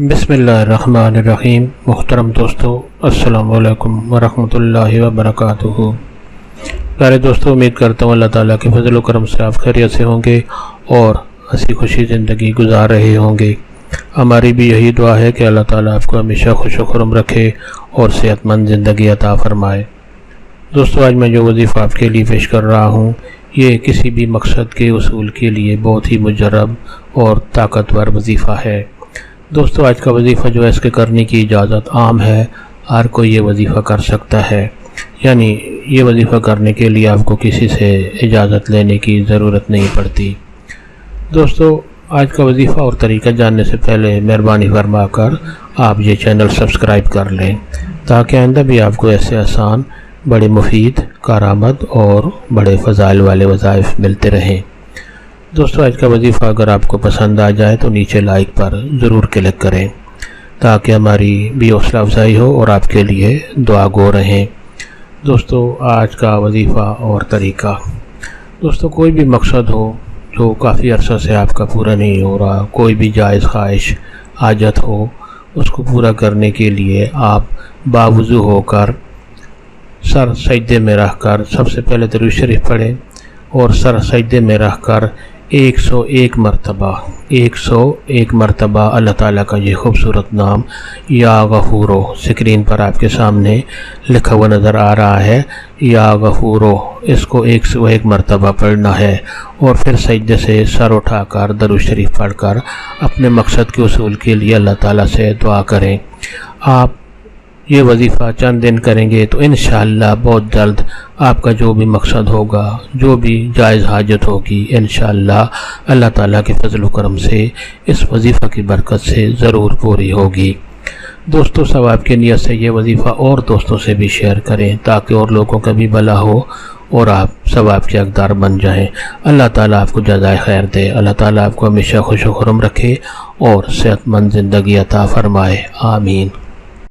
बिस्मिल्लाहिर्रहमानिर्रहीम। मुहतरम दोस्तों, अस्सलामु अलैकुम वरहमतुल्लाहि वबरकातुहू। प्यारे दोस्तों, उम्मीद करता हूँ अल्लाह ताला के फजल व करम से आप खैरियत से होंगे और हंसी खुशी ज़िंदगी गुजार रहे होंगे। हमारी भी यही दुआ है कि अल्लाह ताला आपको हमेशा खुश व खुरम रखे और सेहतमंद ज़िंदगी अता फ़रमाए। दोस्तों, आज मैं जो वजीफ़ा आपके लिए पेश कर रहा हूँ, ये किसी भी मकसद के उसूल के लिए बहुत ही मुजर्रब और ताकतवर वजीफ़ा है। दोस्तों, आज का वजीफ़ा जो है, इसके करने की इजाज़त आम है, हर कोई ये वजीफ़ा कर सकता है। यानी ये वजीफ़ा करने के लिए आपको किसी से इजाज़त लेने की ज़रूरत नहीं पड़ती। दोस्तों, आज का वजीफ़ा और तरीका जानने से पहले मेहरबानी फरमा कर आप ये चैनल सब्सक्राइब कर लें, ताकि आइंदा भी आपको ऐसे आसान, बड़े मुफीद, कारआमद और बड़े फ़ज़ाइल वाले वज़ाइफ मिलते रहें। दोस्तों, आज का वजीफ़ा अगर आपको पसंद आ जाए तो नीचे लाइक पर ज़रूर क्लिक करें, ताकि हमारी भी हौसला अफजाई हो और आपके लिए दुआ गो रहें। दोस्तों, आज का वजीफ़ा और तरीका। दोस्तों, कोई भी मकसद हो जो काफ़ी अरसा से आपका पूरा नहीं हो रहा, कोई भी जायज़ ख्वाहिश हाजत हो, उसको पूरा करने के लिए आप बावुज़ू होकर सर सजदे में रख कर सबसे पहले दरूद शरीफ पढ़ें और सर सजदे में रख कर 101 मरतबा अल्लाह ताला का ये खूबसूरत नाम या गफूरो स्क्रीन पर आपके सामने लिखा हुआ नज़र आ रहा है, या गफूरो, इसको 101 मरतबा पढ़ना है। और फिर सजदे से सर उठाकर दरूद शरीफ पढ़कर अपने मकसद के उसूल के लिए अल्लाह ताला से दुआ करें। आप ये वजीफ़ा चंद दिन करेंगे तो इंशाअल्लाह बहुत जल्द आपका जो भी मकसद होगा, जो भी जायज़ हाजत होगी, इंशाअल्लाह अल्लाह ताला के फजल व करम से इस वजीफ़ा की बरकत से ज़रूर पूरी होगी। दोस्तों, सवाब की नियत से ये वजीफ़ा और दोस्तों से भी शेयर करें, ताकि और लोगों का भी भला हो और आप सवाब के हक़दार बन जाएं। अल्लाह ताला आपको जज़ाए खैर दे। अल्लाह ताला आपको हमेशा खुश व खुरम रखे और सेहतमंद ज़िंदगी अता फ़रमाए। आमीन।